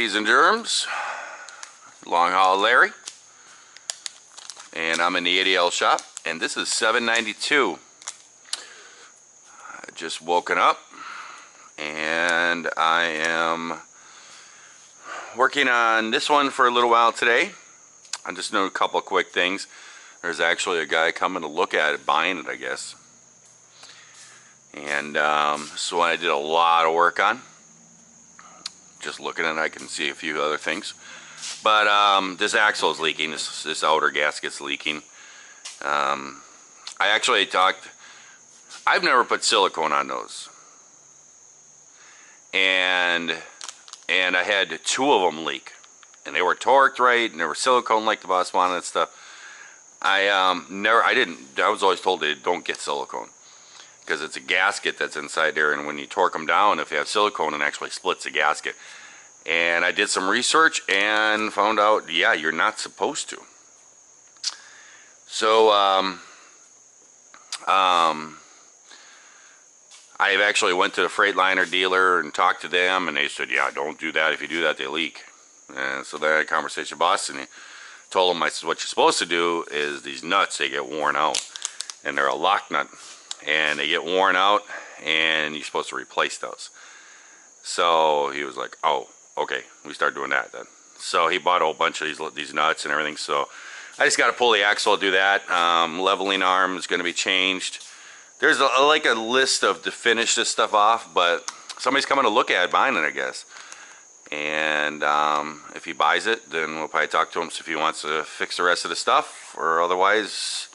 ladies and germs. LongHaul Larry. And I'm in the ADL shop, and this is 792. I just woken up, and I am working on this one for a little while today. I just know a couple of quick things. There's actually a guy coming to look at it, buying it, I guess. And so I did a lot of work on. Just looking at it, I can see a few other things. But this axle is leaking. This outer gasket's leaking. I actually talked. I've never put silicone on those, and I had two of them leak, and they were torqued right, and they were silicone like the boss wanted and stuff. I was always told that don't get silicone because it's a gasket that's inside there, and when you torque them down, if you have silicone, it actually splits the gasket. And I did some research and found out, yeah, you're not supposed to. So I actually went to the Freightliner dealer and talked to them, and they said, yeah, don't do that. If you do that, they leak. And so then I had a conversation with boss, and he told him, I said, what you're supposed to do is these nuts, they get worn out, and they're a lock nut, and they get worn out, and you're supposed to replace those. So he was like, oh, okay, we start doing that then. So he bought a whole bunch of these nuts and everything. So I just got to pull the axle, do that. Leveling arm is going to be changed. There's like a list to finish this stuff off, but somebody's coming to look at it, buying it, I guess. And if he buys it, then we'll probably talk to him, see if he wants to fix the rest of the stuff, or otherwise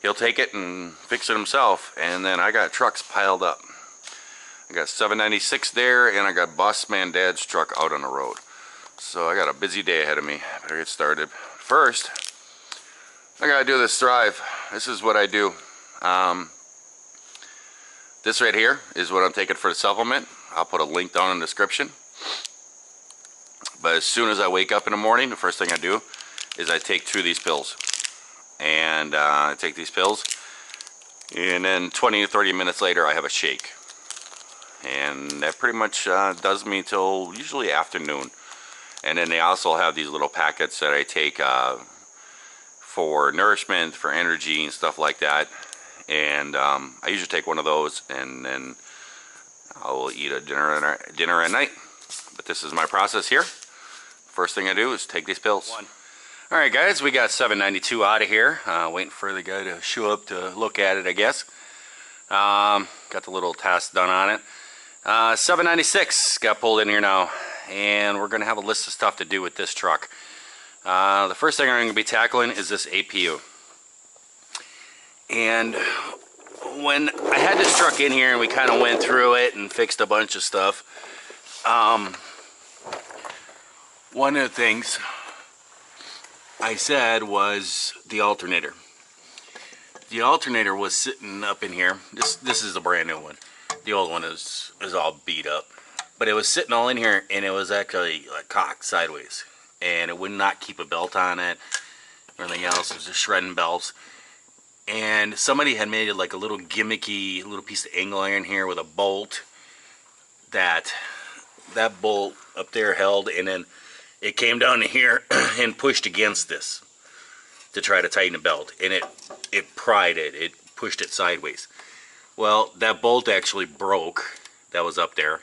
he'll take it and fix it himself. And then I got trucks piled up. I got 796 there, and I got Boss Man Dad's truck out on the road. So I got a busy day ahead of me. Better get started. First, I gotta do this drive. This is what I do. This right here is what I'm taking for the supplement. I'll put a link down in the description. But as soon as I wake up in the morning, the first thing I do is I take 2 of these pills. And I take these pills, and then 20 to 30 minutes later I have a shake. And that pretty much does me till usually afternoon. And then they also have these little packets that I take for nourishment, for energy and stuff like that. And I usually take one of those, and then I will eat a dinner at night. But this is my process here. First thing I do is take these pills. Alright guys, we got 792 out of here. Waiting for the guy to show up to look at it, I guess. Got the little test done on it. 796 got pulled in here now, and we're going to have a list of stuff to do with this truck. The first thing I'm going to be tackling is this APU. And when I had this truck in here and we kind of went through it and fixed a bunch of stuff, one of the things I said was the alternator. The alternator was sitting up in here. This is a brand new one. The old one is all beat up, but it was sitting all in here, and it was actually like cocked sideways, and it would not keep a belt on it. Everything else was just shredding belts, and somebody had made it like a little gimmicky little piece of angle iron here with a bolt that bolt up there held, and then it came down to here and pushed against this to try to tighten the belt, and it pried it pushed it sideways. Well, that bolt actually broke that was up there,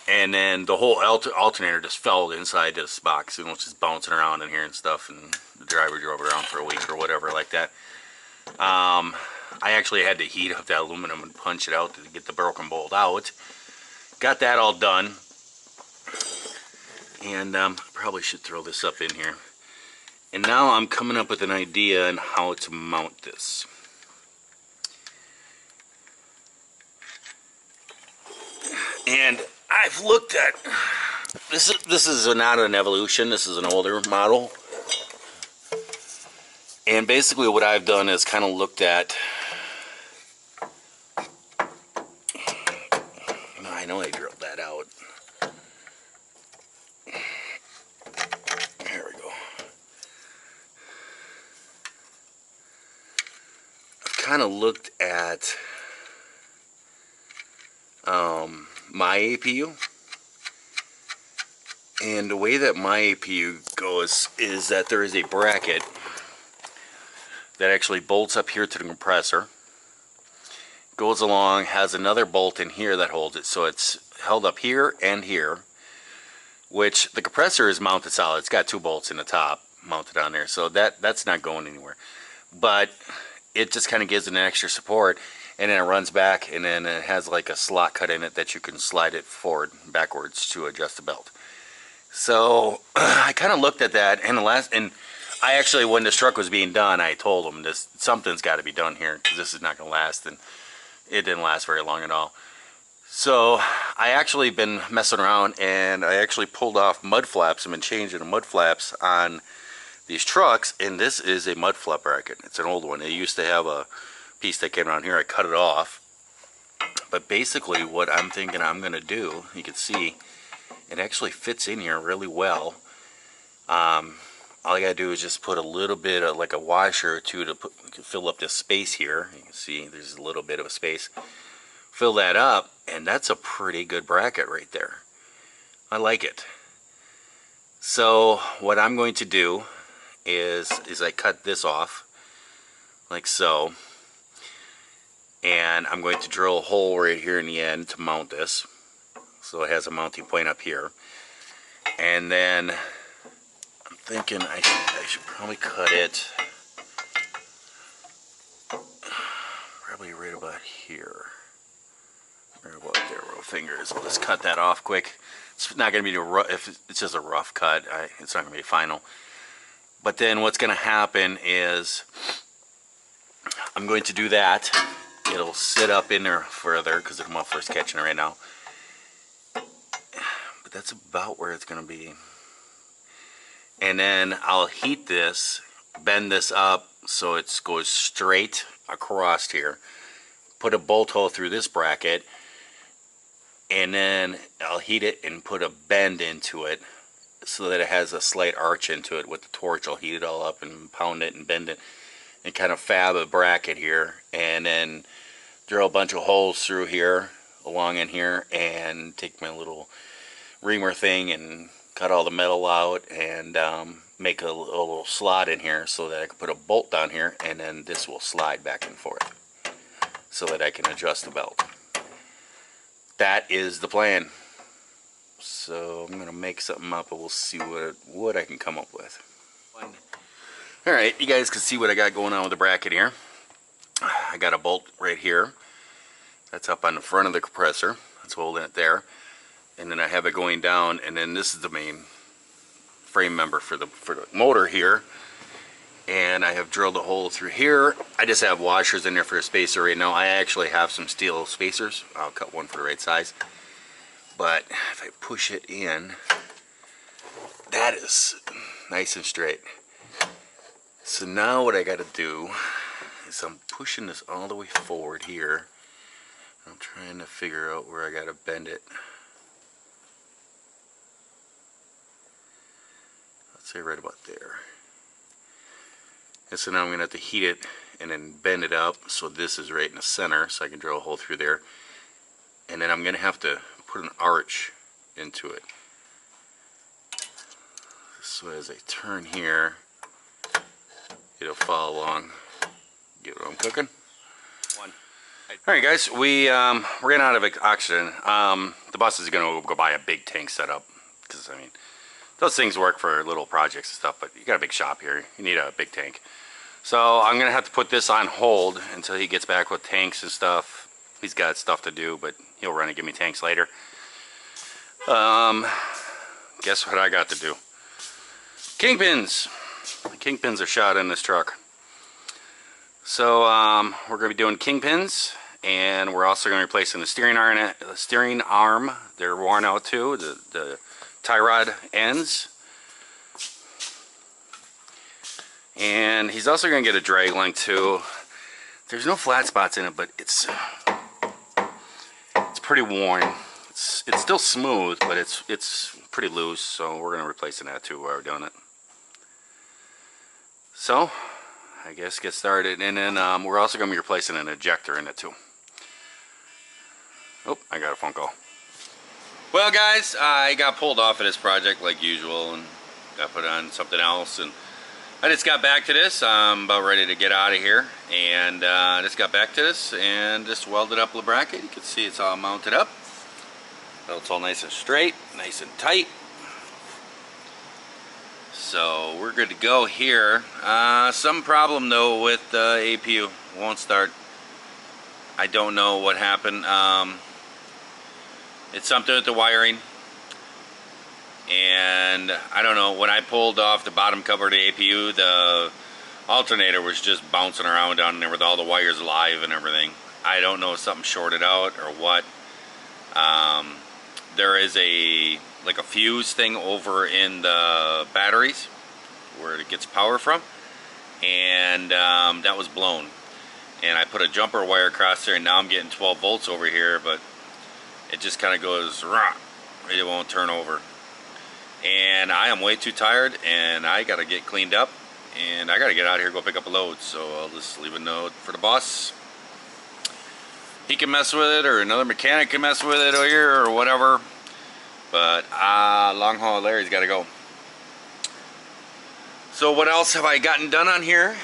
and then the whole alternator just fell inside this box, and it was just bouncing around in here and stuff, and the driver drove it around for a week or whatever like that. I actually had to heat up that aluminum and punch it out to get the broken bolt out. Got that all done, and probably should throw this up in here. And now I'm coming up with an idea on how to mount this. And I've looked at this is not an Evolution, this is an older model. And basically what I've done is kind of looked at, I know I drilled that out. There we go. I've kind of looked at my APU, And the way that my APU goes is that there is a bracket that actually bolts up here to the compressor, goes along, has another bolt in here that holds it, so it's held up here and here, which the compressor is mounted solid. It's got 2 bolts in the top mounted on there, so that's not going anywhere. But it just kind of gives it an extra support, and then it runs back, and then it has like a slot cut in it that you can slide it forward, backwards to adjust the belt. So I kind of looked at that, and I actually, when this truck was being done, I told them something's got to be done here because this is not going to last, and it didn't last very long at all. So I actually been messing around, and I actually pulled off mud flaps. I've been changing the mud flaps on these trucks, and this is a mud flap bracket. It's an old one. It used to have a piece that came around here. I cut it off, but basically what I'm thinking I'm going to do, you can see it actually fits in here really well. All you gotta do is just put a little bit of like a washer or two to fill up this space here. You can see there's a little bit of a space. Fill that up, and that's a pretty good bracket right there. I like it. So what I'm going to do is I cut this off like so, and I'm going to drill a hole right here in the end to mount this. So it has a mounting point up here, and then I'm thinking I should probably cut it probably right about here, right about there where the finger is. Let's cut that off quick. It's not going to be if it's just a rough cut. It's not going to be final. But then what's going to happen is I'm going to do that. It'll sit up in there further because the muffler's catching it right now. That's about where it's going to be. And then I'll heat this, bend this up so it goes straight across here, put a bolt hole through this bracket, and then I'll heat it and put a bend into it so that it has a slight arch into it. With the torch I'll heat it all up and pound it and bend it and kind of fab a bracket here, and then drill a bunch of holes through here, along in here, and take my little reamer thing and cut all the metal out, and make a little slot in here so that I can put a bolt down here, and then this will slide back and forth so that I can adjust the belt. That is the plan. So I'm gonna make something up, and we'll see what I can come up with. Alright, you guys can see what I got going on with the bracket here. I got a bolt right here that's up on the front of the compressor. That's holding it there. And then I have it going down, and then this is the main frame member for the motor here. And I have drilled a hole through here. I just have washers in there for a spacer right now. I actually have some steel spacers. I'll cut one for the right size. But if I push it in, that is nice and straight. So now what I got to do is I'm pushing this all the way forward here. I'm trying to figure out where I got to bend it. Say right about there. And so now I'm going to have to heat it and then bend it up so this is right in the center, so I can drill a hole through there. And then I'm going to have to put an arch into it. So as I turn here, it'll follow along. Get what I'm cooking? Alright guys, we ran out of oxygen. The bus is going to go buy a big tank setup, because I mean, those things work for little projects and stuff, but you got a big shop here. You need a big tank. So I'm going to have to put this on hold until he gets back with tanks and stuff. He's got stuff to do, but he'll run and give me tanks later. Guess what I got to do? Kingpins! The kingpins are shot in this truck. So we're going to be doing kingpins, and we're also going to be replacing the steering arm. They're worn out too. The tie rod ends, and he's also going to get a drag link too. There's no flat spots in it, but it's pretty worn. It's still smooth, but it's pretty loose, so we're going to replace that too while we're doing it. So I guess get started, and then we're also going to be replacing an ejector in it too. Oh, I got a phone call. Well guys, I got pulled off of this project like usual and got put on something else, and I just got back to this. I'm about ready to get out of here, and I just got back to this and just welded up the bracket. You can see it's all mounted up. It's all nice and straight, nice and tight. So we're good to go here. Some problem though with the APU. Won't start. I don't know what happened. It's something with the wiring, and I don't know, when I pulled off the bottom cover of the APU, the alternator was just bouncing around down there with all the wires live and everything. I don't know if something shorted out or what. There is a fuse thing over in the batteries where it gets power from, and that was blown, and I put a jumper wire across there, and now I'm getting 12 volts over here, but it just kind of goes rah, it won't turn over. And I am way too tired, and I gotta get cleaned up, and I gotta get out of here, go pick up a load. So I'll just leave a note for the boss. He can mess with it, or another mechanic can mess with it here, or whatever. But long haul Larry's gotta go. So what else have I gotten done on here?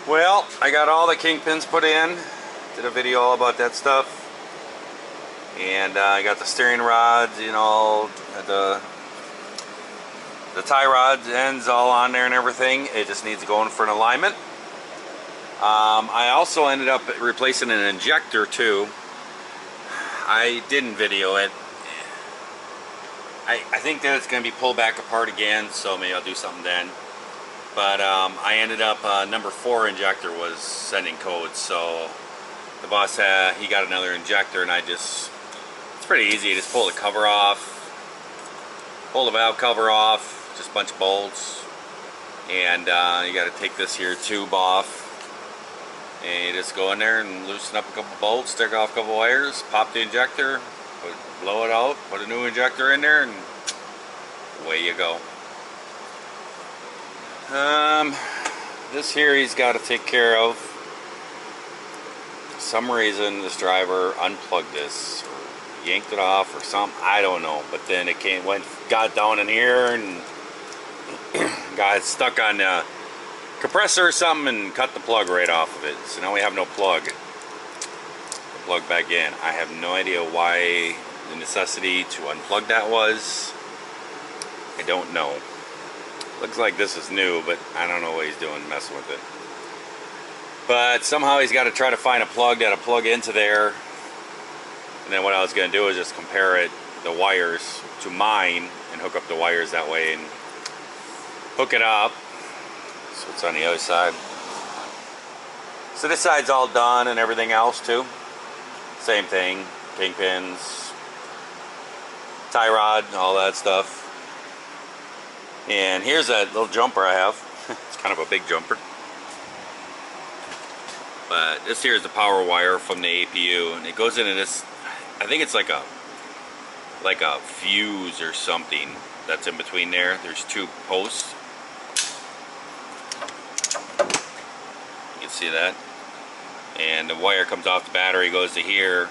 Well, I got all the kingpins put in. Did a video all about that stuff. And I got the steering rods, you know, the tie rods, ends all on there and everything. It just needs going for an alignment. I also ended up replacing an injector too. I didn't video it. I think that it's going to be pulled back apart again, so maybe I'll do something then. But I ended up, number 4 injector was sending codes, so the boss, he got another injector, and it's pretty easy. You just pull the cover off, pull the valve cover off, just a bunch of bolts, and you got to take this here tube off, and you just go in there and loosen up a couple bolts, take off a couple wires, pop the injector, blow it out, put a new injector in there, and away you go. This here he's got to take care of. For some reason this driver unplugged this, yanked it off or something, I don't know, but then it got down in here and got stuck on the compressor or something and cut the plug right off of it. So now we have no plug to plug back in. I have no idea why the necessity to unplug that was. I don't know. Looks like this is new, but I don't know what he's doing messing with it. But somehow he's got to try to find a plug that'll plug into there. And then what I was going to do is just compare the wires to mine and hook up the wires that way and hook it up. So it's on the other side. So this side's all done and everything else too. Same thing, kingpins, tie rod, all that stuff. And here's that little jumper I have. It's kind of a big jumper. But this here is the power wire from the APU, and it goes into this. I think it's like a fuse or something that's in between there. There's 2 posts. You can see that. And the wire comes off the battery, goes to here,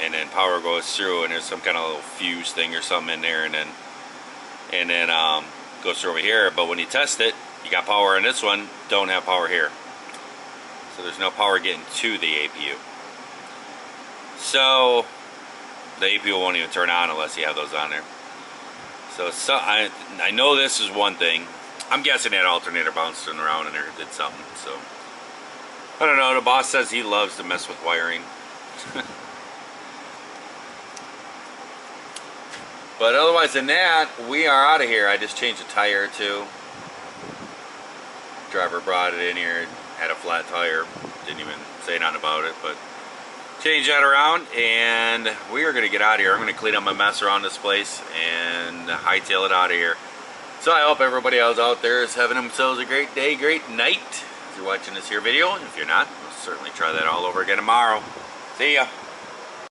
and then power goes through, and there's some kind of little fuse thing or something in there, and then goes through over here. But when you test it, you got power in this one, don't have power here. So there's no power getting to the APU. So the APU won't even turn on unless you have those on there. So I know this is one thing. I'm guessing that alternator bounced around and did something. So I don't know. The boss says he loves to mess with wiring. But otherwise than that, we are out of here. I just changed the tire too. Driver brought it in here, had a flat tire. Didn't even say nothing about it, but change that around, and we are going to get out of here. I'm going to clean up my mess around this place and hightail it out of here. So I hope everybody else out there is having themselves a great day, great night. If you're watching this here video, and if you're not, we'll certainly try that all over again tomorrow. See ya.